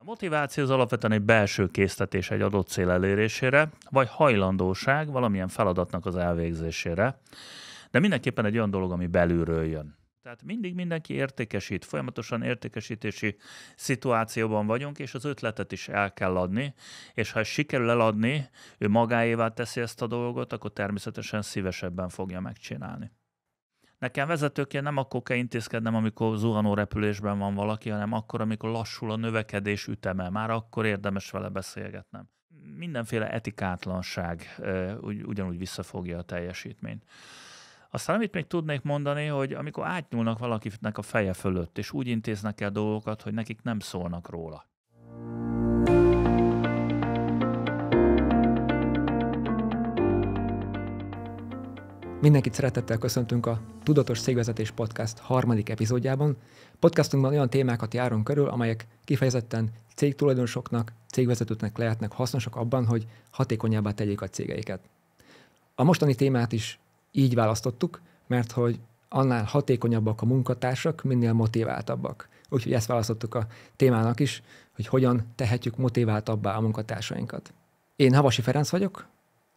A motiváció az alapvetően egy belső késztetés egy adott cél elérésére, vagy hajlandóság valamilyen feladatnak az elvégzésére, de mindenképpen egy olyan dolog, ami belülről jön. Tehát mindig mindenki értékesít, folyamatosan értékesítési szituációban vagyunk, és az ötletet is el kell adni, és ha sikerül eladni, ő magáévá teszi ezt a dolgot, akkor természetesen szívesebben fogja megcsinálni. Nekem vezetőként nem akkor kell intézkednem, amikor zuhanó repülésben van valaki, hanem akkor, amikor lassul a növekedés üteme. Már akkor érdemes vele beszélgetnem. Mindenféle etikátlanság ugyanúgy visszafogja a teljesítményt. Aztán amit még tudnék mondani, hogy amikor átnyúlnak valakinek a feje fölött, és úgy intéznek el dolgokat, hogy nekik nem szólnak róla. Mindenkit szeretettel köszöntünk a Tudatos Cégvezetés Podcast harmadik epizódjában. Podcastunkban olyan témákat járunk körül, amelyek kifejezetten cégtulajdonosoknak, cégvezetőknek lehetnek hasznosak abban, hogy hatékonyabbá tegyék a cégeiket. A mostani témát is így választottuk, mert hogy annál hatékonyabbak a munkatársak, minél motiváltabbak. Úgyhogy ezt választottuk a témának is, hogy hogyan tehetjük motiváltabbá a munkatársainkat. Én Havasi Ferenc vagyok,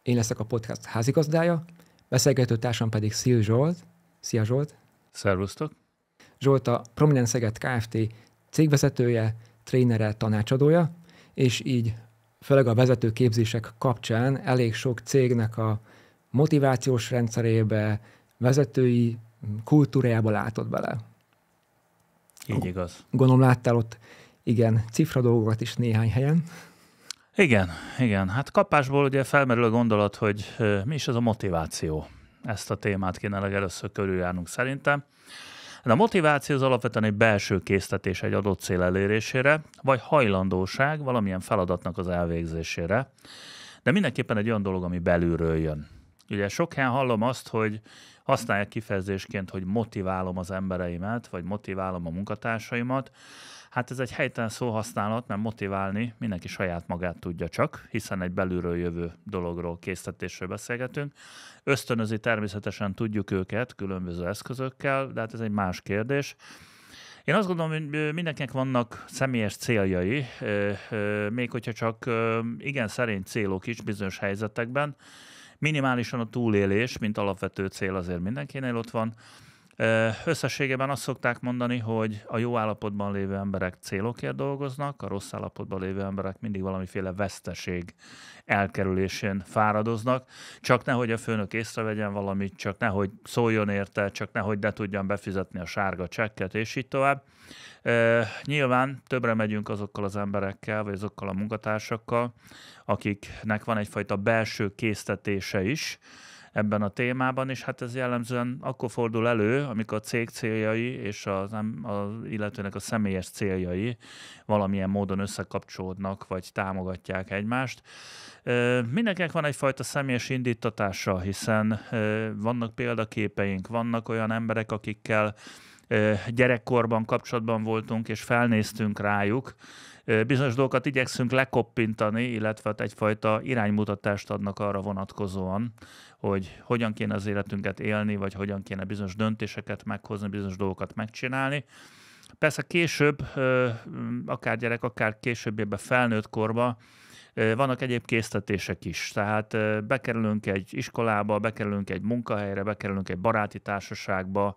én leszek a podcast házigazdája, beszélgető társam pedig Szil Zsolt. Szia Zsolt! Szervusztok! Zsolt a Prominent Szeged Kft. Cégvezetője, trénere, tanácsadója, és így főleg a vezetőképzések kapcsán elég sok cégnek a motivációs rendszerébe, vezetői kultúrájába látott bele. Így igaz. Gondolom láttál ott, igen, cifra dolgokat is néhány helyen. Igen. Hát kapásból ugye felmerül a gondolat, hogy mi is ez a motiváció. Ezt a témát kéne legelőször körüljárnunk szerintem. De a motiváció az alapvetően egy belső késztetés egy adott cél elérésére, vagy hajlandóság valamilyen feladatnak az elvégzésére, de mindenképpen egy olyan dolog, ami belülről jön. Ugye sok helyen hallom azt, hogy használják kifejezésként, hogy motiválom az embereimet, vagy motiválom a munkatársaimat. Hát ez egy helytelen szóhasználat, mert motiválni mindenki saját magát tudja csak, hiszen egy belülről jövő dologról, késztetésről beszélgetünk. Ösztönözi természetesen tudjuk őket különböző eszközökkel, de hát ez egy más kérdés. Én azt gondolom, hogy mindenkinek vannak személyes céljai, még hogyha csak igen szerény célok is bizonyos helyzetekben. Minimálisan a túlélés, mint alapvető cél azért mindenkinél ott van. Összességében azt szokták mondani, hogy a jó állapotban lévő emberek célokért dolgoznak, a rossz állapotban lévő emberek mindig valamiféle veszteség elkerülésén fáradoznak. Csak nehogy a főnök észrevegyen valamit, csak nehogy szóljon érte, csak nehogy ne tudjam befizetni a sárga csekket, és így tovább. Nyilván többre megyünk azokkal az emberekkel, vagy azokkal a munkatársakkal, akiknek van egyfajta belső késztetése is ebben a témában, és hát ez jellemzően akkor fordul elő, amikor a cég céljai és az illetőnek a személyes céljai valamilyen módon összekapcsolódnak, vagy támogatják egymást. Mindenkinek van egyfajta személyes indítatása, hiszen vannak példaképeink, vannak olyan emberek, akikkel gyerekkorban kapcsolatban voltunk, és felnéztünk rájuk. Bizonyos dolgokat igyekszünk lekoppintani, illetve egyfajta iránymutatást adnak arra vonatkozóan, hogy hogyan kéne az életünket élni, vagy hogyan kéne bizonyos döntéseket meghozni, bizonyos dolgokat megcsinálni. Persze később, akár gyerek, akár későbbiben felnőtt korban vannak egyéb késztetések is. Tehát bekerülünk egy iskolába, bekerülünk egy munkahelyre, bekerülünk egy baráti társaságba,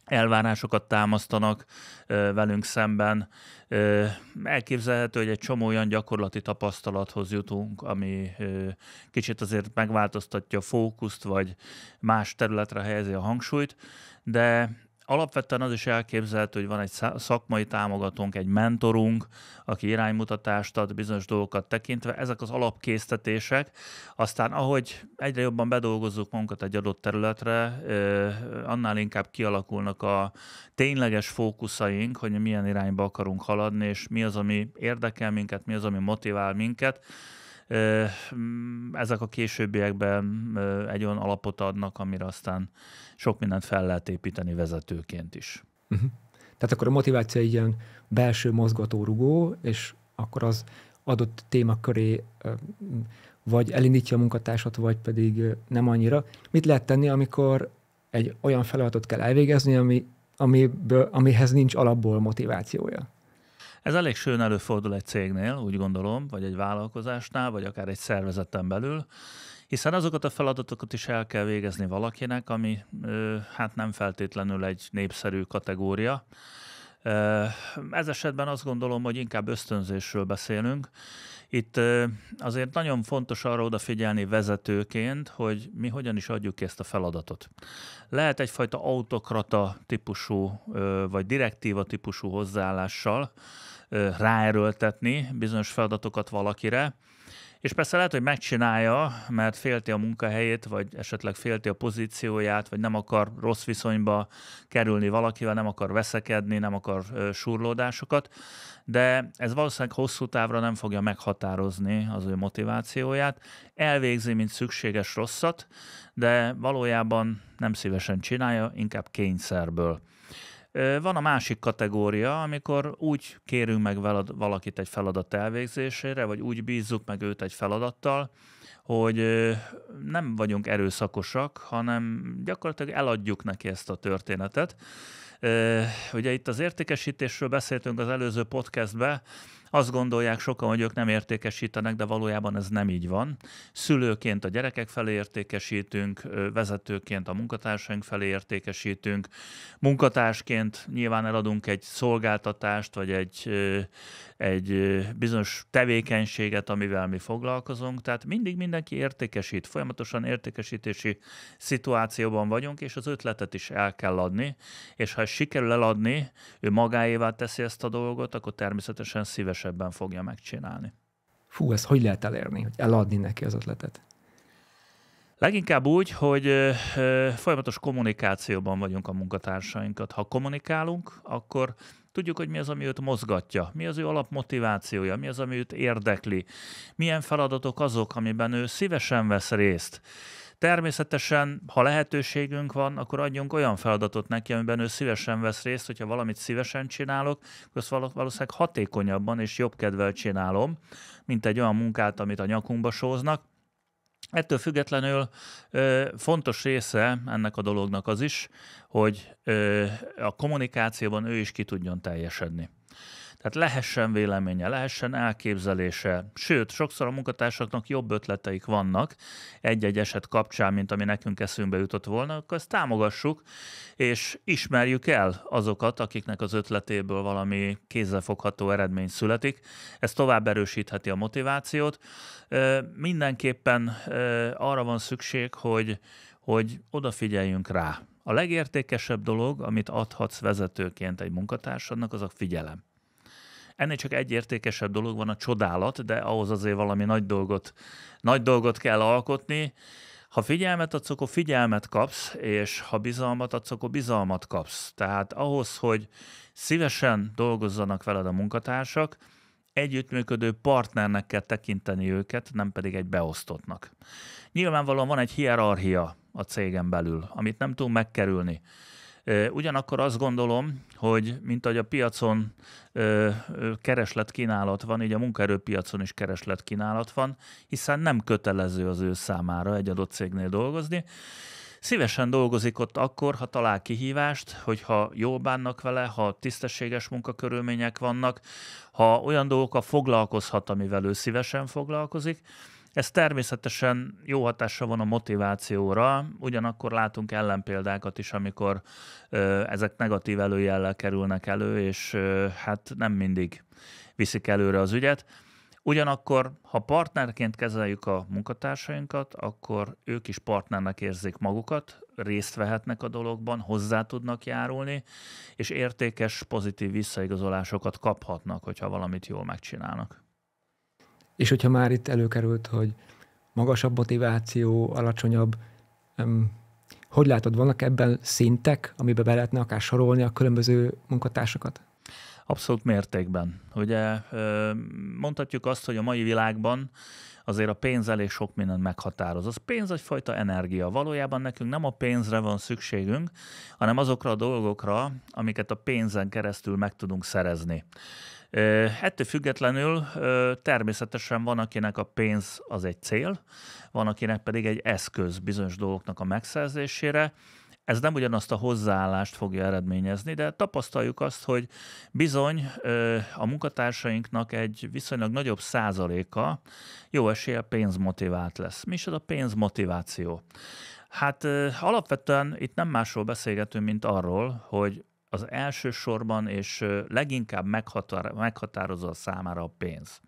elvárásokat támasztanak velünk szemben. Elképzelhető, hogy egy csomó olyan gyakorlati tapasztalathoz jutunk, ami kicsit azért megváltoztatja a fókuszt, vagy más területre helyezi a hangsúlyt, de alapvetően az is elképzelhető, hogy van egy szakmai támogatónk, egy mentorunk, aki iránymutatást ad bizonyos dolgokat tekintve. Ezek az alapkésztetések. Aztán ahogy egyre jobban bedolgozzuk magunkat egy adott területre, annál inkább kialakulnak a tényleges fókuszaink, hogy milyen irányba akarunk haladni, és mi az, ami érdekel minket, mi az, ami motivál minket. Ezek a későbbiekben egy olyan alapot adnak, amire aztán sok mindent fel lehet építeni vezetőként is. Uh-huh. Tehát akkor a motiváció egy ilyen belső mozgatórugó, és akkor az adott téma köré vagy elindítja a munkatársat, vagy pedig nem annyira. Mit lehet tenni, amikor egy olyan feladatot kell elvégezni, amihez nincs alapból motivációja? Ez elég sőn előfordul egy cégnél, úgy gondolom, vagy egy vállalkozásnál, vagy akár egy szervezeten belül, hiszen azokat a feladatokat is el kell végezni valakinek, ami hát nem feltétlenül egy népszerű kategória. Ez esetben azt gondolom, hogy inkább ösztönzésről beszélünk. Itt azért nagyon fontos arra odafigyelni vezetőként, hogy mi hogyan is adjuk ki ezt a feladatot. Lehet egyfajta autokrata típusú, vagy direktíva típusú hozzáállással ráerőltetni bizonyos feladatokat valakire, és persze lehet, hogy megcsinálja, mert félti a munkahelyét, vagy esetleg félti a pozícióját, vagy nem akar rossz viszonyba kerülni valakivel, nem akar veszekedni, nem akar surlódásokat, de ez valószínűleg hosszú távra nem fogja meghatározni az ő motivációját. Elvégzi, mint szükséges rosszat, de valójában nem szívesen csinálja, inkább kényszerből. Van a másik kategória, amikor úgy kérünk meg valakit egy feladat elvégzésére, vagy úgy bízzuk meg őt egy feladattal, hogy nem vagyunk erőszakosak, hanem gyakorlatilag eladjuk neki ezt a történetet. Ugye itt az értékesítésről beszéltünk az előző podcastben, azt gondolják sokan, hogy ők nem értékesítenek, de valójában ez nem így van. Szülőként a gyerekek felé értékesítünk, vezetőként a munkatársaink felé értékesítünk, munkatársként nyilván eladunk egy szolgáltatást, vagy egy bizonyos tevékenységet, amivel mi foglalkozunk. Tehát mindig mindenki értékesít, folyamatosan értékesítési szituációban vagyunk, és az ötletet is el kell adni, és ha sikerül eladni, ő magáévá teszi ezt a dolgot, akkor természetesen szívesebben fogja megcsinálni. Fú, ezt hogy lehet elérni, hogy eladni neki az ötletet? Leginkább úgy, hogy folyamatos kommunikációban vagyunk a munkatársainkat. Ha kommunikálunk, akkor tudjuk, hogy mi az, ami őt mozgatja, mi az ő alapmotivációja, mi az, ami őt érdekli, milyen feladatok azok, amiben ő szívesen vesz részt. Természetesen, ha lehetőségünk van, akkor adjunk olyan feladatot neki, amiben ő szívesen vesz részt, hogyha valamit szívesen csinálok, akkor azt valószínűleg hatékonyabban és jobb kedvel csinálom, mint egy olyan munkát, amit a nyakunkba sóznak. Ettől függetlenül fontos része ennek a dolognak az is, hogy a kommunikációban ő is ki tudjon teljesedni. Tehát lehessen véleménye, lehessen elképzelése, sőt, sokszor a munkatársaknak jobb ötleteik vannak egy-egy eset kapcsán, mint ami nekünk eszünkbe jutott volna, akkor ezt támogassuk, és ismerjük el azokat, akiknek az ötletéből valami kézzelfogható eredmény születik. Ez tovább erősítheti a motivációt. Mindenképpen arra van szükség, hogy odafigyeljünk rá. A legértékesebb dolog, amit adhatsz vezetőként egy munkatársadnak, az a figyelem. Ennél csak egy értékesebb dolog van, a csodálat, de ahhoz azért valami nagy dolgot kell alkotni. Ha figyelmet adsz, akkor figyelmet kapsz, és ha bizalmat adsz, akkor bizalmat kapsz. Tehát ahhoz, hogy szívesen dolgozzanak veled a munkatársak, együttműködő partnernek kell tekinteni őket, nem pedig egy beosztottnak. Nyilvánvalóan van egy hierarchia a cégen belül, amit nem tudunk megkerülni. Ugyanakkor azt gondolom, hogy mint ahogy a piacon kereslet-kínálat van, így a munkaerőpiacon is kereslet-kínálat van, hiszen nem kötelező az ő számára egy adott cégnél dolgozni. Szívesen dolgozik ott akkor, ha talál kihívást, hogyha jól bánnak vele, ha tisztességes munkakörülmények vannak, ha olyan dolgokkal foglalkozhat, amivel ő szívesen foglalkozik. Ez természetesen jó hatással van a motivációra, ugyanakkor látunk ellenpéldákat is, amikor ezek negatív előjellel kerülnek elő, és hát nem mindig viszik előre az ügyet. Ugyanakkor, ha partnerként kezeljük a munkatársainkat, akkor ők is partnernek érzik magukat, részt vehetnek a dologban, hozzá tudnak járulni, és értékes, pozitív visszaigazolásokat kaphatnak, hogyha valamit jól megcsinálnak. És hogyha már itt előkerült, hogy magasabb motiváció, alacsonyabb, hogy látod, vannak ebben szintek, amiben be lehetne akár sorolni a különböző munkatársakat? Abszolút mértékben. Ugye mondhatjuk azt, hogy a mai világban azért a pénz elég sok mindent meghatároz. Az pénz egyfajta energia. Valójában nekünk nem a pénzre van szükségünk, hanem azokra a dolgokra, amiket a pénzen keresztül meg tudunk szerezni. Ettől függetlenül természetesen van, akinek a pénz az egy cél, van, akinek pedig egy eszköz bizonyos dolgoknak a megszerzésére. ez nem ugyanazt a hozzáállást fogja eredményezni, de tapasztaljuk azt, hogy bizony a munkatársainknak egy viszonylag nagyobb százaléka jó eséllyel pénzmotivált lesz. Mi is az a pénzmotiváció? Hát alapvetően itt nem másról beszélgetünk, mint arról, hogy az elsősorban és leginkább meghatározza a számára a pénz.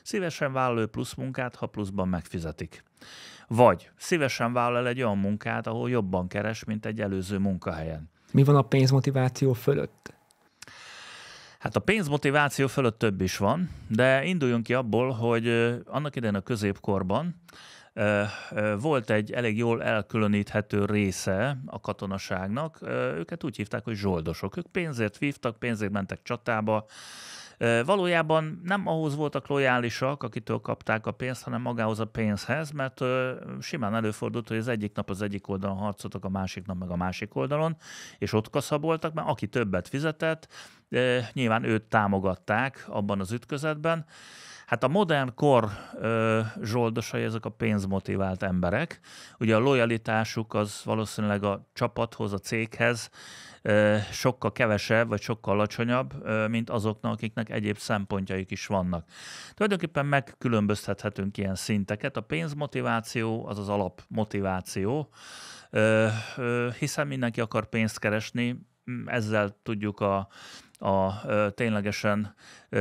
Szívesen vállal ő plusz munkát, ha pluszban megfizetik. Vagy szívesen vállal el egy olyan munkát, ahol jobban keres, mint egy előző munkahelyen. Mi van a pénzmotiváció fölött? Hát a pénzmotiváció fölött több is van, de induljunk ki abból, hogy annak idején a középkorban volt egy elég jól elkülöníthető része a katonaságnak, őket úgy hívták, hogy zsoldosok. Ők pénzért vívtak, pénzért mentek csatába. Valójában nem ahhoz voltak lojálisak, akitől kapták a pénzt, hanem magához a pénzhez, mert simán előfordult, hogy az egyik nap az egyik oldalon harcoltak, a másik nap meg a másik oldalon, és ott kaszaboltak, mert aki többet fizetett, nyilván őt támogatták abban az ütközetben. Hát a modern kor zsoldosai ezek a pénzmotivált emberek. Ugye a lojalitásuk az valószínűleg a csapathoz, a céghez sokkal kevesebb, vagy sokkal alacsonyabb, mint azoknak, akiknek egyéb szempontjaik is vannak. Tulajdonképpen megkülönböztethetünk ilyen szinteket. A pénzmotiváció az az alapmotiváció, hiszen mindenki akar pénzt keresni, ezzel tudjuk a ténylegesen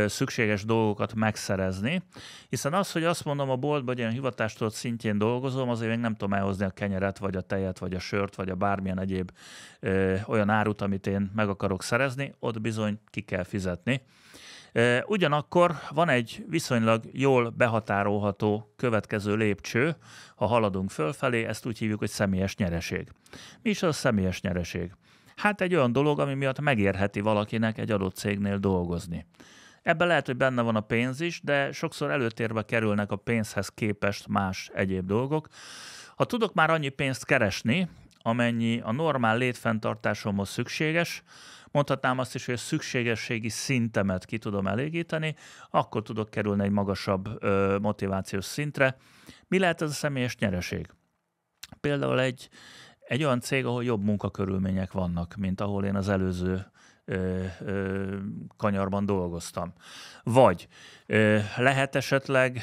szükséges dolgokat megszerezni, hiszen az, hogy azt mondom a boltban, hogy ilyen hivatástól szintjén dolgozom, azért még nem tudom elhozni a kenyeret, vagy a tejet, vagy a sört, vagy a bármilyen egyéb olyan árut, amit én meg akarok szerezni, ott bizony ki kell fizetni. Ugyanakkor van egy viszonylag jól behatárolható következő lépcső, ha haladunk fölfelé, ezt úgy hívjuk, hogy személyes nyereség. Mi is az a személyes nyereség? Hát egy olyan dolog, ami miatt megérheti valakinek egy adott cégnél dolgozni. Ebben lehet, hogy benne van a pénz is, de sokszor előtérbe kerülnek a pénzhez képest más egyéb dolgok. Ha tudok már annyi pénzt keresni, amennyi a normál létfenntartásomhoz szükséges, mondhatnám azt is, hogy a szükségességi szintemet ki tudom elégíteni, akkor tudok kerülni egy magasabb motivációs szintre. Mi lehet ez a személyes nyereség? Például egy olyan cég, ahol jobb munkakörülmények vannak, mint ahol én az előző kanyarban dolgoztam. Vagy lehet esetleg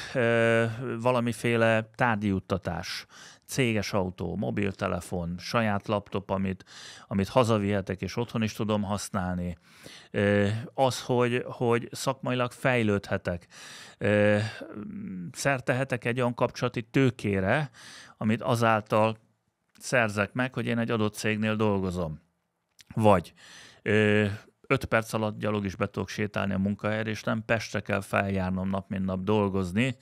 valamiféle tárgyjuttatás, céges autó, mobiltelefon, saját laptop, amit hazavihetek és otthon is tudom használni. Az, hogy szakmailag fejlődhetek. Szertehetek egy olyan kapcsolati tőkére, amit azáltal szerzek meg, hogy én egy adott cégnél dolgozom. Vagy 5 perc alatt gyalog is be tudok sétálni a munkahelyre, és nem Pestre kell feljárnom nap mint nap dolgozni,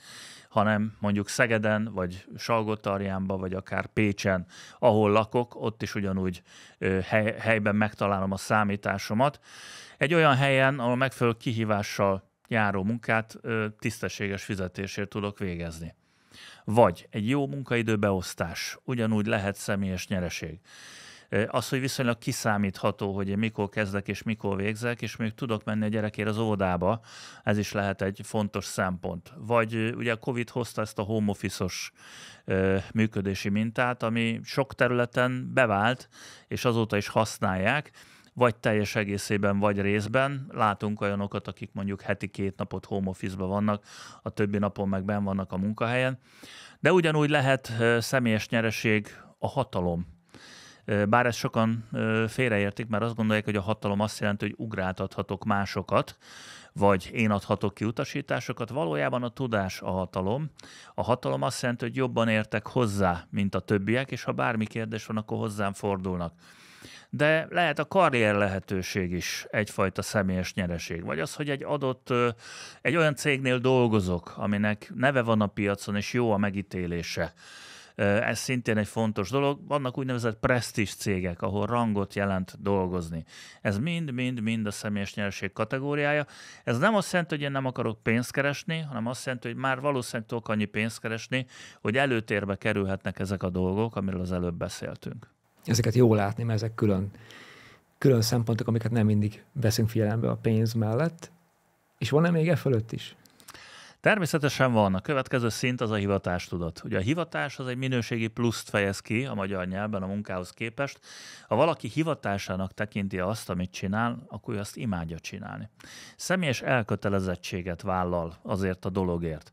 hanem mondjuk Szegeden, vagy Salgótarjánban, vagy akár Pécsen, ahol lakok, ott is ugyanúgy helyben megtalálom a számításomat. Egy olyan helyen, ahol megfelelő kihívással járó munkát tisztességes fizetésért tudok végezni. Vagy egy jó munkaidőbeosztás, ugyanúgy lehet személyes nyereség. Az, hogy viszonylag kiszámítható, hogy én mikor kezdek és mikor végzek, és még tudok menni a gyerekért az óvodába, ez is lehet egy fontos szempont. Vagy ugye a Covid hozta ezt a home office-os működési mintát, ami sok területen bevált, és azóta is használják, vagy teljes egészében, vagy részben. Látunk olyanokat, akik mondjuk heti 2 napot home office-ban vannak, a többi napon meg benn vannak a munkahelyen. De ugyanúgy lehet személyes nyereség a hatalom. Bár ezt sokan félreértik, mert azt gondolják, hogy a hatalom azt jelenti, hogy ugráltathatok másokat, vagy én adhatok ki utasításokat. Valójában a tudás a hatalom. A hatalom azt jelenti, hogy jobban értek hozzá, mint a többiek, és ha bármi kérdés van, akkor hozzám fordulnak. De lehet a karrier lehetőség is egyfajta személyes nyereség. Vagy az, hogy egy olyan cégnél dolgozok, aminek neve van a piacon, és jó a megítélése. Ez szintén egy fontos dolog. Vannak úgynevezett presztízs cégek, ahol rangot jelent dolgozni. Ez mind a személyes nyereség kategóriája. Ez nem azt jelenti, hogy én nem akarok pénzt keresni, hanem azt jelenti, hogy már valószínűleg tudok annyi pénzt keresni, hogy előtérbe kerülhetnek ezek a dolgok, amiről az előbb beszéltünk. Ezeket jól látni, mert ezek külön szempontok, amiket nem mindig veszünk figyelembe a pénz mellett. És van-e még e fölött is? Természetesen van. A következő szint az a hivatástudat. Ugye a hivatás az egy minőségi pluszt fejez ki a magyar nyelvben a munkához képest. Ha valaki hivatásának tekinti azt, amit csinál, akkor ő azt imádja csinálni. Személyes elkötelezettséget vállal azért a dologért.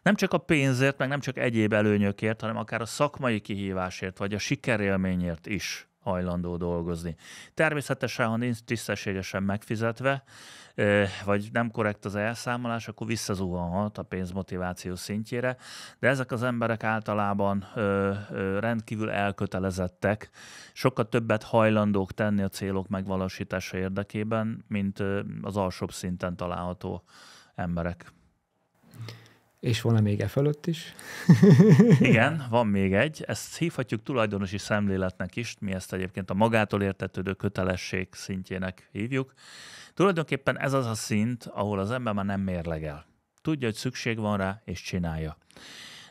Nem csak a pénzért, meg nem csak egyéb előnyökért, hanem akár a szakmai kihívásért, vagy a sikerélményért is hajlandó dolgozni. Természetesen, ha nincs tisztességesen megfizetve, vagy nem korrekt az elszámolás, akkor visszazuhanhat a pénzmotiváció szintjére, de ezek az emberek általában rendkívül elkötelezettek, sokkal többet hajlandók tenni a célok megvalósítása érdekében, mint az alsóbb szinten található emberek. És volna még e fölött is? Igen, van még egy. Ezt hívhatjuk tulajdonosi szemléletnek is, mi ezt egyébként a magától értetődő kötelesség szintjének hívjuk. Tulajdonképpen ez az a szint, ahol az ember már nem mérlegel. Tudja, hogy szükség van rá, és csinálja.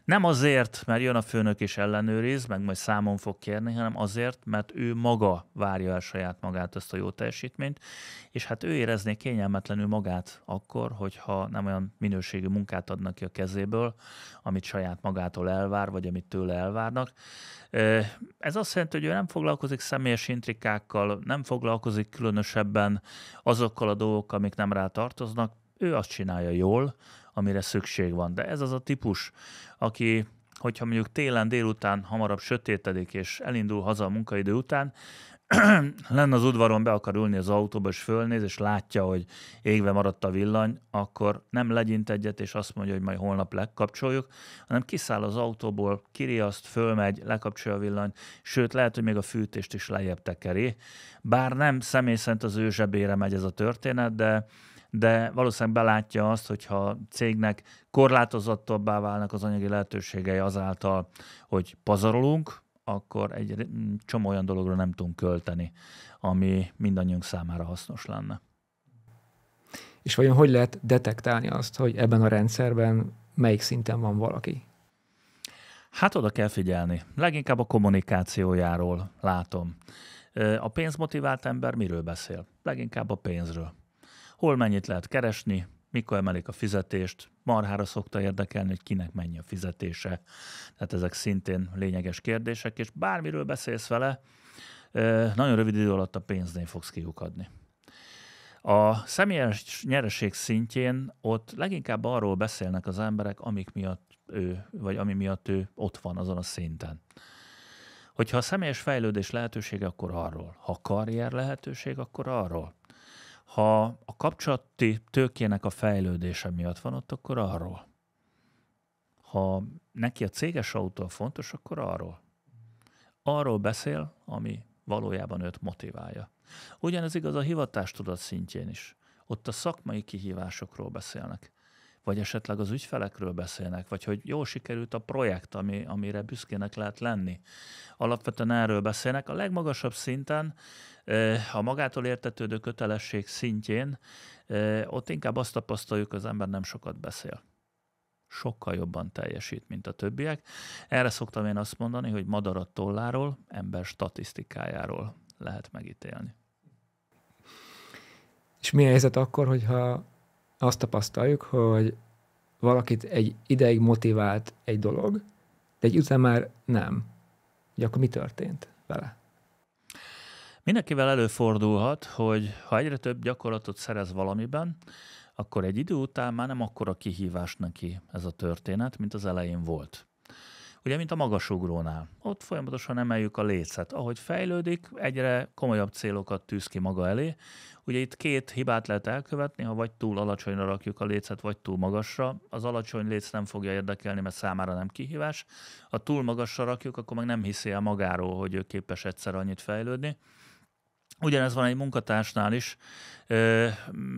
Nem azért, mert jön a főnök és ellenőriz, meg majd számon fog kérni, hanem azért, mert ő maga várja el saját magát ezt a jó teljesítményt, és hát ő érezné kényelmetlenül magát akkor, hogyha nem olyan minőségű munkát adnak ki a kezéből, amit saját magától elvár, vagy amit tőle elvárnak. Ez azt jelenti, hogy ő nem foglalkozik személyes intrikákkal, nem foglalkozik különösebben azokkal a dolgokkal, amik nem rá tartoznak, ő azt csinálja jól, amire szükség van. De ez az a típus, aki, hogyha mondjuk télen délután hamarabb sötétedik, és elindul haza a munkaidő után, lenne az udvaron, be akar ülni az autóba, és fölnéz, és látja, hogy égve maradt a villany, akkor nem legyint egyet, és azt mondja, hogy majd holnap lekapcsoljuk, hanem kiszáll az autóból, kiriaszt, fölmegy, lekapcsolja a villany, sőt, lehet, hogy még a fűtést is lejjebb tekeri. Bár nem személy szerint az ő zsebére megy ez a történet, de valószínűleg belátja azt, hogyha a cégnek korlátozottabbá válnak az anyagi lehetőségei azáltal, hogy pazarolunk, akkor egy csomó olyan dologra nem tudunk költeni, ami mindannyiunk számára hasznos lenne. És vajon hogy lehet detektálni azt, hogy ebben a rendszerben melyik szinten van valaki? Hát oda kell figyelni. Leginkább a kommunikációjáról látom. A pénzmotivált ember miről beszél? Leginkább a pénzről. Hol mennyit lehet keresni, mikor emelik a fizetést, marhára szokta érdekelni, hogy kinek mennyi a fizetése. Tehát ezek szintén lényeges kérdések, és bármiről beszélsz vele, nagyon rövid idő alatt a pénznél fogsz kiukadni. A személyes nyereség szintjén ott leginkább arról beszélnek az emberek, ami miatt ő ott van azon a szinten. Hogyha a személyes fejlődés lehetősége, akkor arról. Ha karrier lehetőség, akkor arról. Ha a kapcsolati tőkének a fejlődése miatt van ott, akkor arról. Ha neki a céges autó fontos, akkor arról. Arról beszél, ami valójában őt motiválja. Ugyanez igaz a hivatástudat szintjén is. Ott a szakmai kihívásokról beszélnek. Vagy esetleg az ügyfelekről beszélnek, vagy hogy jól sikerült a projekt, amire büszkének lehet lenni. Alapvetően erről beszélnek. A legmagasabb szinten, a magától értetődő kötelesség szintjén, ott inkább azt tapasztaljuk, az ember nem sokat beszél. Sokkal jobban teljesít, mint a többiek. Erre szoktam én azt mondani, hogy madarat tolláról, ember statisztikájáról lehet megítélni. És mi a helyzet akkor, hogyha azt tapasztaljuk, hogy valakit egy ideig motivált egy dolog, de egy után már nem. Ugye akkor mi történt vele? Mindenkivel előfordulhat, hogy ha egyre több gyakorlatot szerez valamiben, akkor egy idő után már nem akkora kihívás neki ez a történet, mint az elején volt. Ugye, mint a magasugrónál. Ott folyamatosan emeljük a lécet. Ahogy fejlődik, egyre komolyabb célokat tűz ki maga elé. Ugye itt két hibát lehet elkövetni, ha vagy túl alacsonyra rakjuk a lécet, vagy túl magasra. Az alacsony léc nem fogja érdekelni, mert számára nem kihívás. Ha túl magasra rakjuk, akkor meg nem hiszi el magáról, hogy ő képes egyszer annyit fejlődni. Ugyanez van egy munkatársnál is.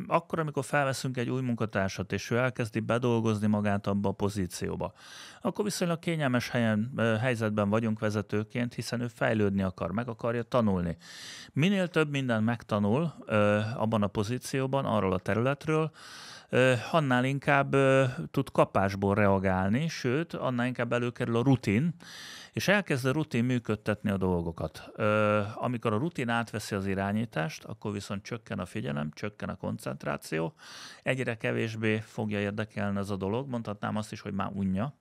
Akkor, amikor felveszünk egy új munkatársat, és ő elkezdi bedolgozni magát abba a pozícióba, akkor viszonylag kényelmes helyzetben vagyunk vezetőként, hiszen ő fejlődni akar, meg akarja tanulni. Minél több mindent megtanul abban a pozícióban, arról a területről, annál inkább tud kapásból reagálni, sőt, annál inkább előkerül a rutin, és elkezd a rutin működtetni a dolgokat. Amikor a rutin átveszi az irányítást, akkor viszont csökken a figyelem, csökken a koncentráció, egyre kevésbé fogja érdekelni ez a dolog, mondhatnám azt is, hogy már unja,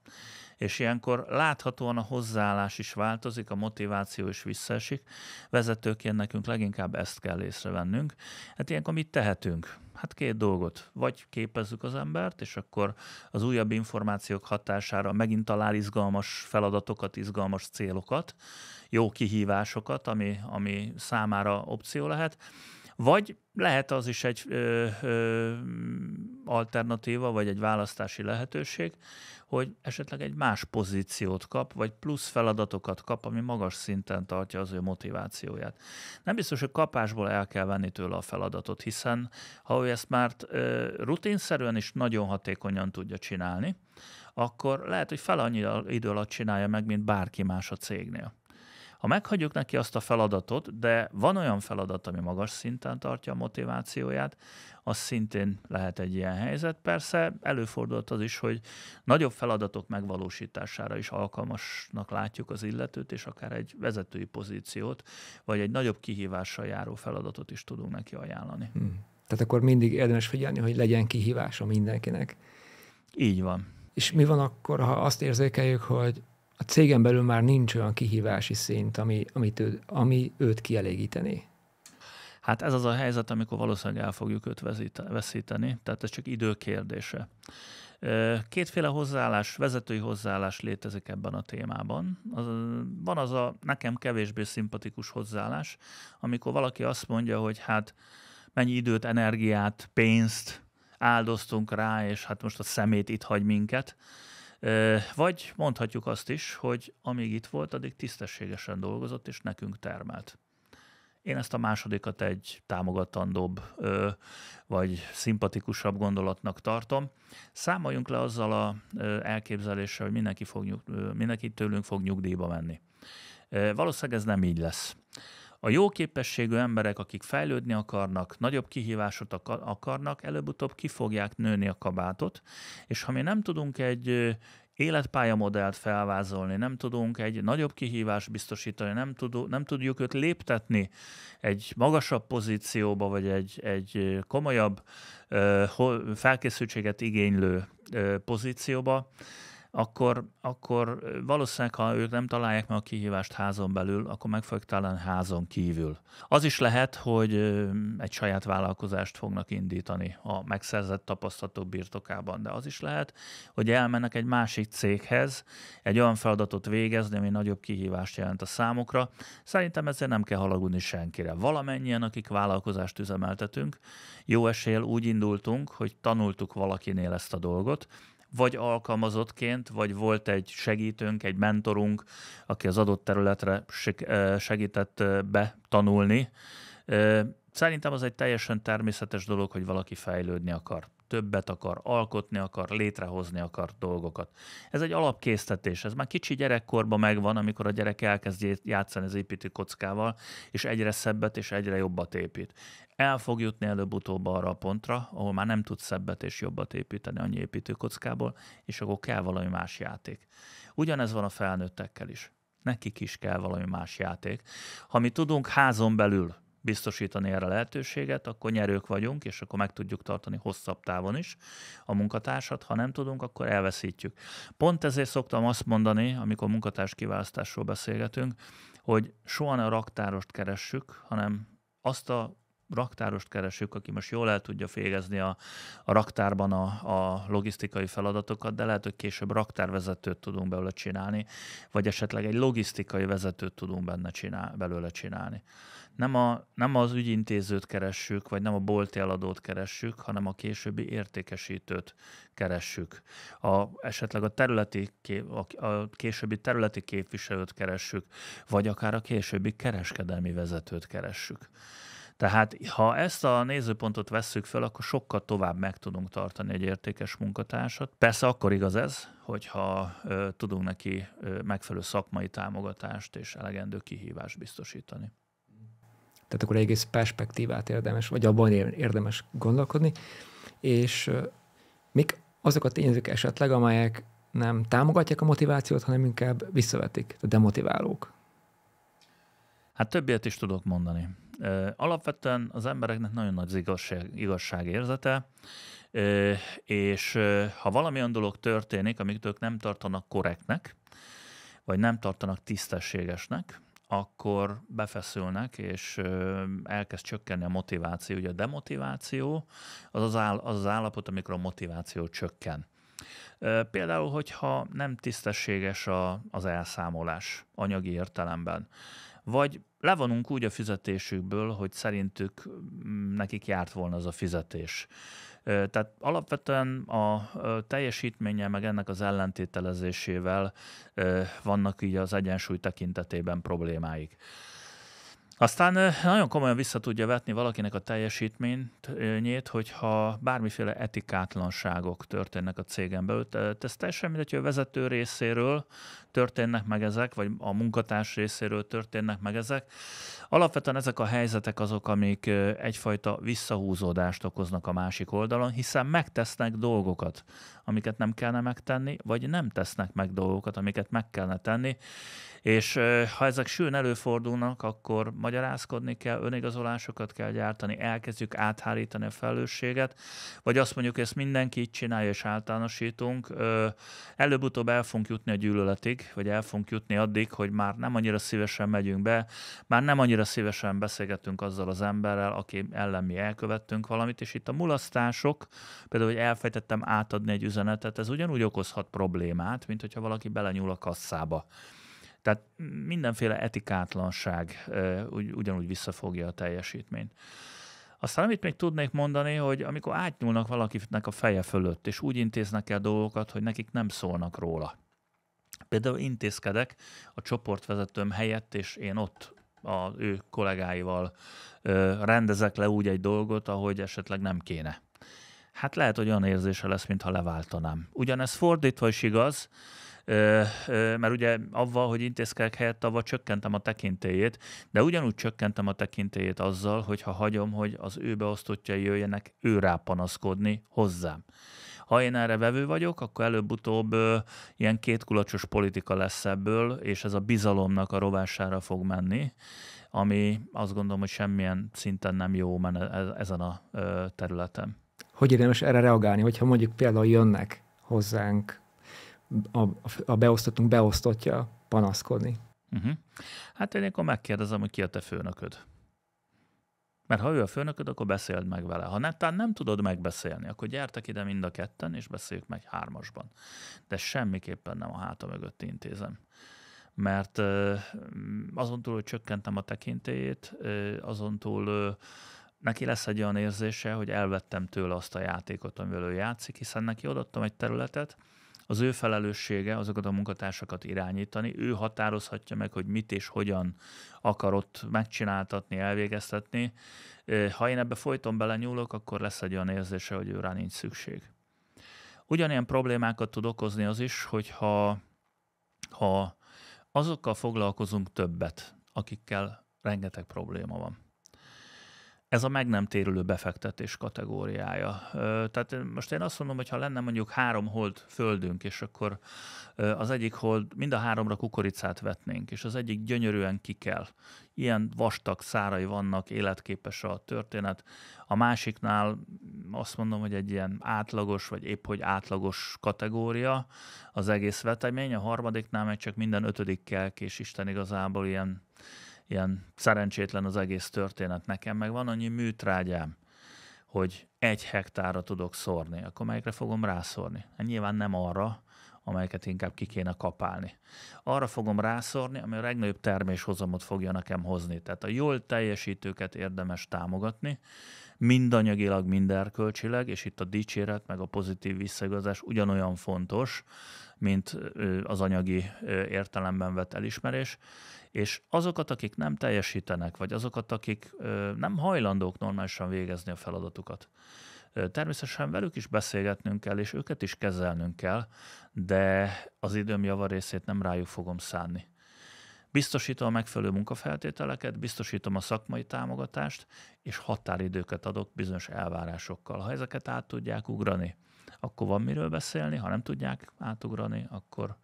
és ilyenkor láthatóan a hozzáállás is változik, a motiváció is visszaesik. Vezetőként nekünk leginkább ezt kell észrevennünk. Hát ilyenkor mit tehetünk? Hát két dolgot. Vagy képezzük az embert, és akkor az újabb információk hatására megint talál izgalmas feladatokat, izgalmas célokat, jó kihívásokat, ami számára opció lehet. Vagy lehet az is egy alternatíva, vagy egy választási lehetőség, hogy esetleg egy más pozíciót kap, vagy plusz feladatokat kap, ami magas szinten tartja az ő motivációját. Nem biztos, hogy kapásból el kell venni tőle a feladatot, hiszen ha ő ezt már rutinszerűen is nagyon hatékonyan tudja csinálni, akkor lehet, hogy fel annyi idő alatt csinálja meg, mint bárki más a cégnél. Ha meghagyjuk neki azt a feladatot, de van olyan feladat, ami magas szinten tartja a motivációját, az szintén lehet egy ilyen helyzet. Persze előfordult az is, hogy nagyobb feladatok megvalósítására is alkalmasnak látjuk az illetőt, és akár egy vezetői pozíciót, vagy egy nagyobb kihívással járó feladatot is tudunk neki ajánlani. Tehát akkor mindig érdemes figyelni, hogy legyen kihívása mindenkinek. Így van. És mi van akkor, ha azt érzékeljük, hogy a cégen belül már nincs olyan kihívási szint, ami őt kielégíteni? Hát ez az a helyzet, amikor valószínűleg el fogjuk őt veszíteni, tehát ez csak idő kérdése. Kétféle hozzáállás, vezetői hozzáállás létezik ebben a témában. Van az a nekem kevésbé szimpatikus hozzáállás, amikor valaki azt mondja, hogy hát mennyi időt, energiát, pénzt áldoztunk rá, és hát most a szemét itt hagy minket. Vagy mondhatjuk azt is, hogy amíg itt volt, addig tisztességesen dolgozott, és nekünk termelt. Én ezt a másodikat egy támogatandóbb vagy szimpatikusabb gondolatnak tartom. Számoljunk le azzal az elképzeléssel, hogy mindenki tőlünk fog nyugdíjba menni. Valószínűleg ez nem így lesz. A jó képességű emberek, akik fejlődni akarnak, nagyobb kihívásot akarnak, előbb-utóbb ki fogják nőni a kabátot, és ha mi nem tudunk egy életpályamodellt felvázolni, nem tudunk egy nagyobb kihívást biztosítani, nem tudjuk őt léptetni egy magasabb pozícióba, vagy egy komolyabb felkészültséget igénylő pozícióba, akkor valószínűleg, ha ők nem találják meg a kihívást házon belül, akkor meg fogják találni házon kívül. Az is lehet, hogy egy saját vállalkozást fognak indítani a megszerzett tapasztalatok birtokában, de az is lehet, hogy elmennek egy másik céghez egy olyan feladatot végezni, ami nagyobb kihívást jelent a számukra. Szerintem ezzel nem kell haragudni senkire. Valamennyien, akik vállalkozást üzemeltetünk, jó eséllyel úgy indultunk, hogy tanultuk valakinél ezt a dolgot, vagy alkalmazottként, vagy volt egy segítőnk, egy mentorunk, aki az adott területre segített betanulni. Szerintem az egy teljesen természetes dolog, hogy valaki fejlődni akar, többet akar, alkotni akar, létrehozni akar dolgokat. Ez egy alapkésztetés, ez már kicsi gyerekkorban megvan, amikor a gyerek elkezd játszani az építőkockával, és egyre szebbet és egyre jobbat épít. El fog jutni előbb-utóbb arra a pontra, ahol már nem tud szebbet és jobbat építeni annyi építőkockából, és akkor kell valami más játék. Ugyanez van a felnőttekkel is. Nekik is kell valami más játék. Ha mi tudunk házon belül biztosítani erre lehetőséget, akkor nyerők vagyunk, és akkor meg tudjuk tartani hosszabb távon is a munkatársat. Ha nem tudunk, akkor elveszítjük. Pont ezért szoktam azt mondani, amikor munkatárs kiválasztásról beszélgetünk, hogy soha ne a raktárost keressük, hanem azt a raktárost keresünk, aki most jól el tudja végezni a raktárban a logisztikai feladatokat, de lehet, hogy később raktárvezetőt tudunk belőle csinálni, vagy esetleg egy logisztikai vezetőt tudunk belőle csinálni. Nem az ügyintézőt keressük, vagy nem a bolti eladót keressük, hanem a későbbi értékesítőt keressük. Esetleg a későbbi területi képviselőt keressük, vagy akár a későbbi kereskedelmi vezetőt keressük. Tehát ha ezt a nézőpontot vesszük fel, akkor sokkal tovább meg tudunk tartani egy értékes munkatársat. Persze akkor igaz ez, hogyha tudunk neki megfelelő szakmai támogatást és elegendő kihívást biztosítani. Tehát akkor egész perspektívát érdemes, vagy abban érdemes gondolkodni. és mik azok a tényezők esetleg, amelyek nem támogatják a motivációt, hanem inkább visszavetik, a demotiválók? Hát többet is tudok mondani. Alapvetően az embereknek nagyon nagy az igazságérzete, és ha valamilyen dolog történik, amit ők nem tartanak korrektnek, vagy nem tartanak tisztességesnek, akkor befeszülnek, és elkezd csökkenni a motiváció. Ugye a demotiváció az az állapot, amikor a motiváció csökken. Például, hogyha nem tisztességes az elszámolás anyagi értelemben, vagy levonunk úgy a fizetésükből, hogy szerintük nekik járt volna az a fizetés. Tehát alapvetően a teljesítménnyel, meg ennek az ellentételezésével vannak így az egyensúly tekintetében problémáik. Aztán nagyon komolyan vissza tudja vetni valakinek a teljesítményét, hogyha bármiféle etikátlanságok történnek a cégen belül. Ez teljesen mindegy, hogy a vezető részéről történnek meg ezek, vagy a munkatárs részéről történnek meg ezek. Alapvetően ezek a helyzetek azok, amik egyfajta visszahúzódást okoznak a másik oldalon, hiszen megtesznek dolgokat, amiket nem kellene megtenni, vagy nem tesznek meg dolgokat, amiket meg kellene tenni. És ha ezek sűrűn előfordulnak, akkor magyarázkodni kell, önigazolásokat kell gyártani, elkezdjük áthárítani a felelősséget, vagy azt mondjuk, hogy ezt mindenki így csinálja, és általánosítunk. Előbb-utóbb el fogunk jutni a gyűlöletig, vagy el fogunk jutni addig, hogy már nem annyira szívesen megyünk be, már nem annyira szívesen beszélgetünk azzal az emberrel, aki ellen mi elkövettünk valamit, és itt a mulasztások, például, hogy elfejtettem átadni egy üzenetet, ez ugyanúgy okozhat problémát, mint hogyha valaki belenyúl a kasszába. Tehát mindenféle etikátlanság ugyanúgy visszafogja a teljesítményt. Aztán amit még tudnék mondani, hogy amikor átnyúlnak valakinek a feje fölött, és úgy intéznek el dolgokat, hogy nekik nem szólnak róla. Például intézkedek a csoportvezetőm helyett, és én ott az ő kollégáival rendezek le úgy egy dolgot, ahogy esetleg nem kéne. Hát lehet, hogy olyan érzése lesz, mintha leváltanám. Ugyanez fordítva is igaz, mert ugye avval, hogy intézkedek helyett, avval csökkentem a tekintélyét, de ugyanúgy csökkentem a tekintélyét azzal, hogyha hagyom, hogy az ő beosztottjai jöjjenek ő rá panaszkodni hozzám. Ha én erre vevő vagyok, akkor előbb-utóbb ilyen kétkulacsos politika lesz ebből, és ez a bizalomnak a rovására fog menni, ami azt gondolom, hogy semmilyen szinten nem jó ezen a területen. Hogy érdemes erre reagálni, hogyha mondjuk például jönnek hozzánk a beosztottunk beosztottja panaszkodni? Hát én akkor megkérdezem, hogy ki a te főnököd. Mert ha ő a főnököd, akkor beszéld meg vele. Ha netán nem tudod megbeszélni, akkor gyertek ide mind a ketten, és beszéljük meg 3-asban. De semmiképpen nem a háta mögött intézem. Mert azon túl, hogy csökkentem a tekintélyét, azon túl neki lesz egy olyan érzése, hogy elvettem tőle azt a játékot, amivel ő játszik, hiszen neki odaadtam egy területet, az ő felelőssége azokat a munkatársakat irányítani, ő határozhatja meg, hogy mit és hogyan akarott megcsináltatni, elvégeztetni. Ha én ebbe folyton belenyúlok, akkor lesz egy olyan érzése, hogy ő rá nincs szükség. Ugyanilyen problémákat tud okozni az is, hogy ha azokkal foglalkozunk többet, akikkel rengeteg probléma van. Ez a meg nem térülő befektetés kategóriája. Tehát most én azt mondom, hogy ha lenne mondjuk 3 hold földünk, és akkor az egyik hold, mind a 3-ra kukoricát vetnénk, és az egyik gyönyörűen kikel. Ilyen vastag szárai vannak, életképes a történet. A másiknál azt mondom, hogy egy ilyen átlagos, vagy épp hogy átlagos kategória az egész vetemény. A harmadiknál meg csak minden 5. kelk, és Isten igazából ilyen szerencsétlen az egész történet. Nekem meg van annyi műtrágyám, hogy 1 hektárra tudok szórni, akkor melyikre fogom rászórni? Hát nyilván nem arra, amelyeket inkább ki kéne kapálni. Arra fogom rászórni, ami a legnagyobb terméshozamot fogja nekem hozni. Tehát a jól teljesítőket érdemes támogatni, mind anyagilag, mind erkölcsileg, és itt a dicséret, meg a pozitív visszaigazás ugyanolyan fontos, mint az anyagi értelemben vett elismerés, és azokat, akik nem teljesítenek, vagy azokat, akik nem hajlandók normálisan végezni a feladatukat. Természetesen velük is beszélgetnünk kell, és őket is kezelnünk kell, de az időm javarészét nem rájuk fogom szánni. Biztosítom a megfelelő munkafeltételeket, biztosítom a szakmai támogatást, és határidőket adok bizonyos elvárásokkal. Ha ezeket át tudják ugrani, akkor van miről beszélni, ha nem tudják átugrani, akkor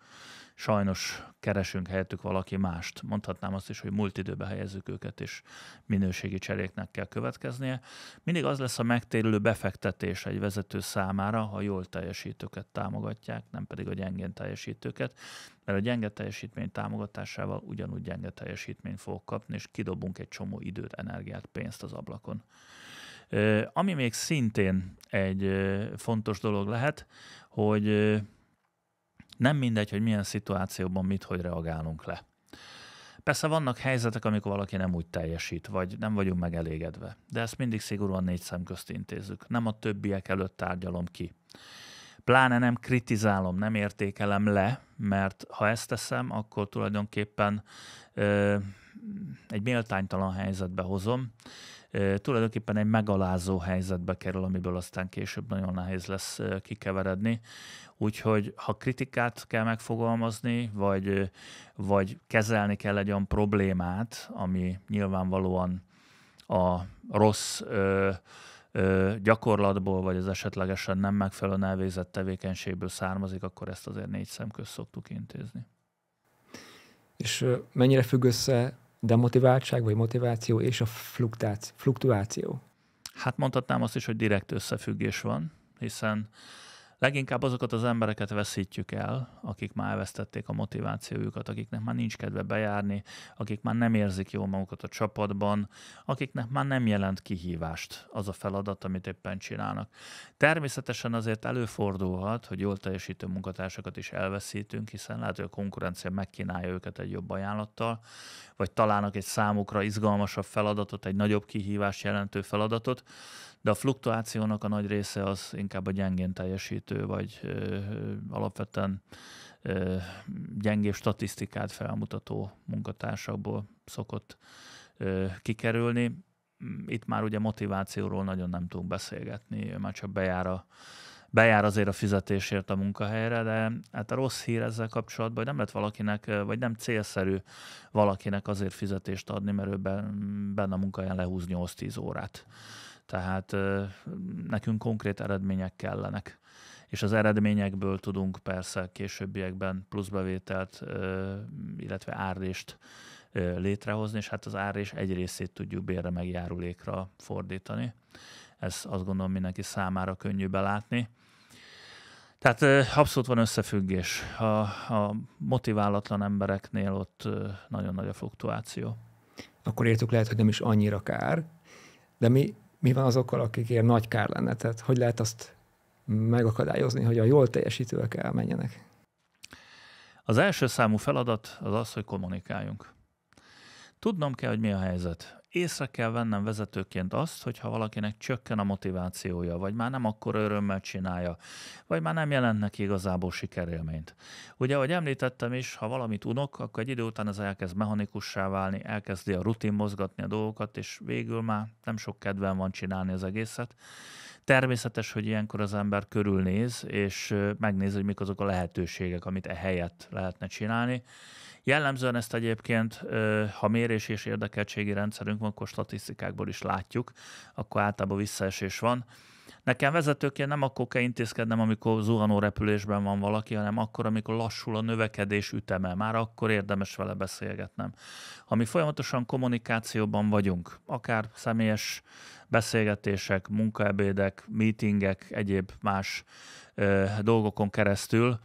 sajnos keresünk helyettük valaki mást. Mondhatnám azt is, hogy múlt időbe helyezzük őket, és minőségi cseréknek kell következnie. Mindig az lesz a megtérülő befektetés egy vezető számára, ha jól teljesítőket támogatják, nem pedig a gyengén teljesítőket, mert a gyenge teljesítmény támogatásával ugyanúgy gyenge teljesítményt fogok kapni, és kidobunk egy csomó időt, energiát, pénzt az ablakon. Ami még szintén egy fontos dolog lehet, hogy nem mindegy, hogy milyen szituációban mit, hogy reagálunk le. Persze vannak helyzetek, amikor valaki nem úgy teljesít, vagy nem vagyunk megelégedve, de ezt mindig szigorúan 4 szem közt intézzük. Nem a többiek előtt tárgyalom ki. Pláne nem kritizálom, nem értékelem le, mert ha ezt teszem, akkor tulajdonképpen egy méltánytalan helyzetbe hozom, tulajdonképpen egy megalázó helyzetbe kerül, amiből aztán később nagyon nehéz lesz kikeveredni. Úgyhogy ha kritikát kell megfogalmazni, vagy kezelni kell egy olyan problémát, ami nyilvánvalóan a rossz gyakorlatból, vagy az esetlegesen nem megfelelően elvégzett tevékenységből származik, akkor ezt azért 4 szem közt szoktuk intézni. És mennyire függ össze demotiváltság, vagy motiváció és a fluktuáció? Hát mondhatnám azt is, hogy direkt összefüggés van, hiszen leginkább azokat az embereket veszítjük el, akik már elvesztették a motivációjukat, akiknek már nincs kedve bejárni, akik már nem érzik jól magukat a csapatban, akiknek már nem jelent kihívást az a feladat, amit éppen csinálnak. Természetesen azért előfordulhat, hogy jól teljesítő munkatársakat is elveszítünk, hiszen lehet, hogy a konkurencia megkínálja őket egy jobb ajánlattal, vagy találnak egy számukra izgalmasabb feladatot, egy nagyobb kihívást jelentő feladatot, de a fluktuációnak a nagy része az inkább a gyengén teljesítő, vagy alapvetően gyengébb statisztikát felmutató munkatársakból szokott kikerülni. Itt már ugye motivációról nagyon nem tudunk beszélgetni, már csak bejár azért a fizetésért a munkahelyre, de hát a rossz hír ezzel kapcsolatban, hogy nem lett valakinek, vagy nem célszerű valakinek azért fizetést adni, mert ő benne a munkahelyen lehúz 8-10 órát. Tehát nekünk konkrét eredmények kellenek. És az eredményekből tudunk persze későbbiekben pluszbevételt, illetve árrést létrehozni, és hát az árrés egy részét tudjuk bérre meg járulékra fordítani. Ez azt gondolom mindenki számára könnyű belátni. Tehát abszolút van összefüggés. A motiválatlan embereknél ott nagyon nagy a fluktuáció. Akkor értük, lehet, hogy nem is annyira kár, de mi van azokkal, akikért nagy kár lenne? Tehát hogy lehet azt megakadályozni, hogy a jól teljesítőek elmenjenek? Az első számú feladat az az, hogy kommunikáljunk. Tudnom kell, hogy mi a helyzet. Észre kell vennem vezetőként azt, hogyha valakinek csökken a motivációja, vagy már nem akkor örömmel csinálja, vagy már nem jelent neki igazából sikerélményt. Ugye, ahogy említettem is, ha valamit unok, akkor egy idő után ez elkezd mechanikussá válni, elkezdi a rutin mozgatni a dolgokat, és végül már nem sok kedven van csinálni az egészet. Természetes, hogy ilyenkor az ember körülnéz, és megnéz, hogy mik azok a lehetőségek, amit ehelyett lehetne csinálni. Jellemzően ezt egyébként, ha mérés és érdekeltségi rendszerünk van, akkor statisztikákból is látjuk, akkor általában visszaesés van. Nekem vezetőként nem akkor kell intézkednem, amikor zuhanó repülésben van valaki, hanem akkor, amikor lassul a növekedés üteme. Már akkor érdemes vele beszélgetnem. Ha mi folyamatosan kommunikációban vagyunk, akár személyes beszélgetések, munkaebédek, meetingek, egyéb más dolgokon keresztül,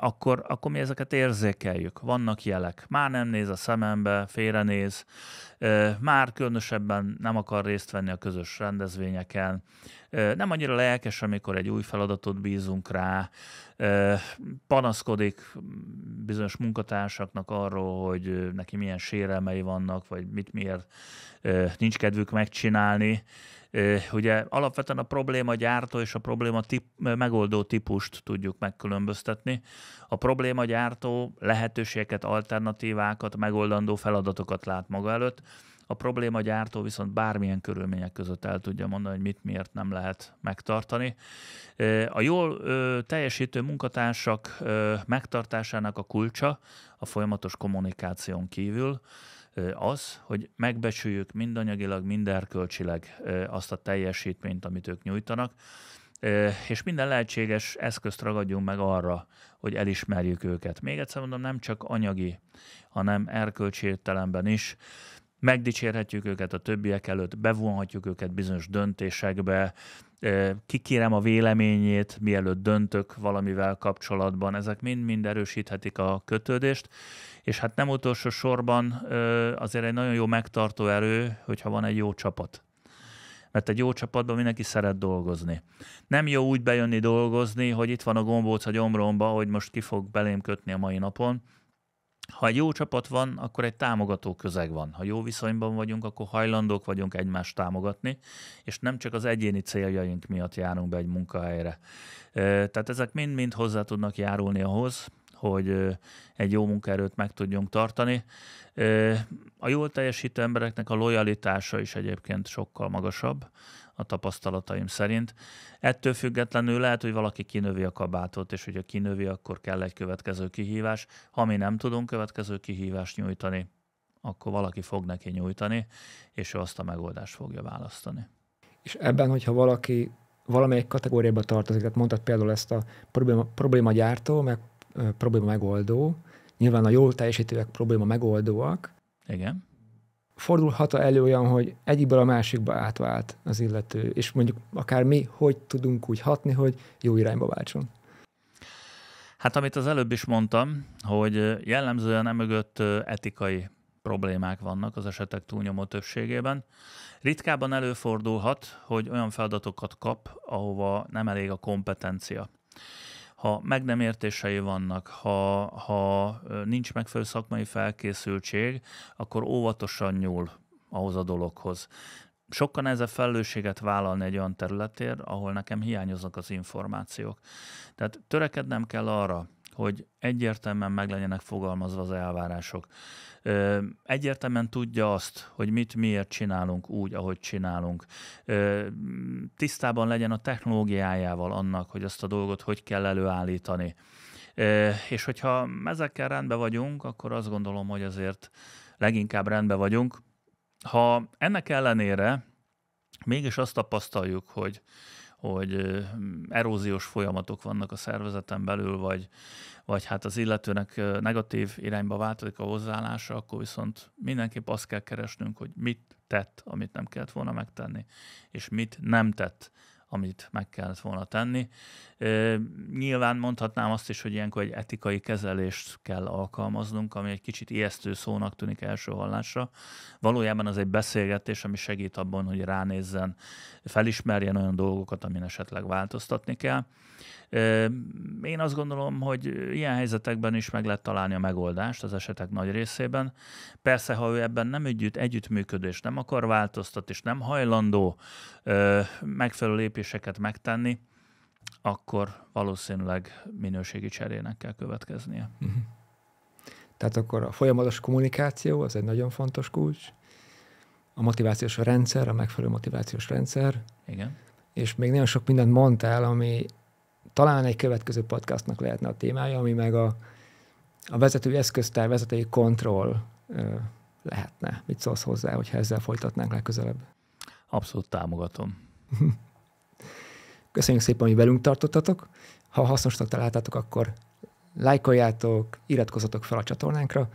akkor mi ezeket érzékeljük. Vannak jelek. Már nem néz a szemembe, félrenéz, már különösebben nem akar részt venni a közös rendezvényeken, nem annyira lelkes, amikor egy új feladatot bízunk rá, panaszkodik bizonyos munkatársaknak arról, hogy neki milyen sérelmei vannak, vagy miért nincs kedvük megcsinálni. Ugye alapvetően a probléma gyártó és a probléma megoldó típust tudjuk megkülönböztetni. A probléma gyártó lehetőségeket, alternatívákat, megoldandó feladatokat lát maga előtt. A problémagyártó viszont bármilyen körülmények között el tudja mondani, hogy mit miért nem lehet megtartani. A jól teljesítő munkatársak megtartásának a kulcsa a folyamatos kommunikáción kívül az, hogy megbecsüljük mind anyagilag, mind erkölcsileg azt a teljesítményt, amit ők nyújtanak, és minden lehetséges eszközt ragadjunk meg arra, hogy elismerjük őket. Még egyszer mondom, nem csak anyagi, hanem erkölcsi értelemben is. Megdicsérhetjük őket a többiek előtt, bevonhatjuk őket bizonyos döntésekbe, kikérem a véleményét, mielőtt döntök valamivel kapcsolatban. Ezek mind-mind erősíthetik a kötődést, és hát nem utolsó sorban azért egy nagyon jó megtartó erő, hogyha van egy jó csapat. Mert egy jó csapatban mindenki szeret dolgozni. Nem jó úgy bejönni dolgozni, hogy itt van a gombóc a gyomromba, hogy most ki fog belém kötni a mai napon. Ha egy jó csapat van, akkor egy támogató közeg van. Ha jó viszonyban vagyunk, akkor hajlandók vagyunk egymást támogatni, és nem csak az egyéni céljaink miatt járunk be egy munkahelyre. Tehát ezek mind-mind hozzá tudnak járulni ahhoz, hogy egy jó munkaerőt meg tudjunk tartani. A jól teljesítő embereknek a lojalitása is egyébként sokkal magasabb a tapasztalataim szerint. Ettől függetlenül lehet, hogy valaki kinövi a kabátot, és hogyha kinövi, akkor kell egy következő kihívás. Ha mi nem tudunk következő kihívást nyújtani, akkor valaki fog neki nyújtani, és ő azt a megoldást fogja választani. És ebben, hogyha valaki valamelyik kategóriába tartozik, tehát mondtad például ezt a problémagyártó, meg probléma megoldó, nyilván a jól teljesítőek probléma megoldóak. Igen. Fordulhat elő olyan, hogy egyikből a másikba átvált az illető, és mondjuk akár mi, hogy tudunk úgy hatni, hogy jó irányba váltson? Hát amit az előbb is mondtam, hogy jellemzően emögött etikai problémák vannak az esetek túlnyomó többségében. Ritkábban előfordulhat, hogy olyan feladatokat kap, ahova nem elég a kompetencia. Ha meg nem értései vannak, ha nincs megfelelő szakmai felkészültség, akkor óvatosan nyúl ahhoz a dologhoz. Sokkal nehezebb felelősséget vállalni egy olyan területért, ahol nekem hiányoznak az információk. Tehát törekednem kell arra, hogy egyértelműen meg legyenek fogalmazva az elvárások. Egyértelműen tudja azt, hogy mit miért csinálunk úgy, ahogy csinálunk. Tisztában legyen a technológiájával annak, hogy azt a dolgot hogy kell előállítani. És hogyha ezekkel rendben vagyunk, akkor azt gondolom, hogy azért leginkább rendben vagyunk. Ha ennek ellenére mégis azt tapasztaljuk, hogy eróziós folyamatok vannak a szervezeten belül, vagy hát az illetőnek negatív irányba változik a hozzáállása, akkor viszont mindenképp azt kell keresnünk, hogy mit tett, amit nem kellett volna megtenni, és mit nem tett, amit meg kellett volna tenni. Nyilván mondhatnám azt is, hogy ilyenkor egy etikai kezelést kell alkalmaznunk, ami egy kicsit ijesztő szónak tűnik első hallásra. Valójában az egy beszélgetés, ami segít abban, hogy ránézzen, felismerjen olyan dolgokat, amin esetleg változtatni kell. Én azt gondolom, hogy ilyen helyzetekben is meg lehet találni a megoldást az esetek nagy részében. Persze, ha ő ebben nem együttműködés, nem akar változtatni, és nem hajlandó megfelelő lépéseket megtenni, akkor valószínűleg minőségi cserének kell következnie. Uh-huh. Tehát akkor a folyamatos kommunikáció az egy nagyon fontos kulcs. A motivációs rendszer, a megfelelő motivációs rendszer. Igen. És még nagyon sok mindent mondtál, ami talán egy következő podcastnak lehetne a témája, ami meg a vezetői eszköztár, vezetői kontroll lehetne. Mit szólsz hozzá, hogyha ezzel folytatnánk legközelebb? Abszolút támogatom. Köszönjük szépen, hogy velünk tartottatok. Ha hasznosnak találtátok, akkor lájkoljátok, iratkozzatok fel a csatornánkra,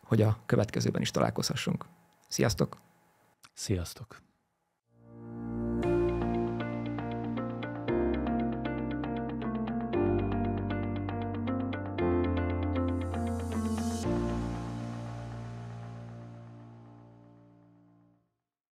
hogy a következőben is találkozhassunk. Sziasztok! Sziasztok!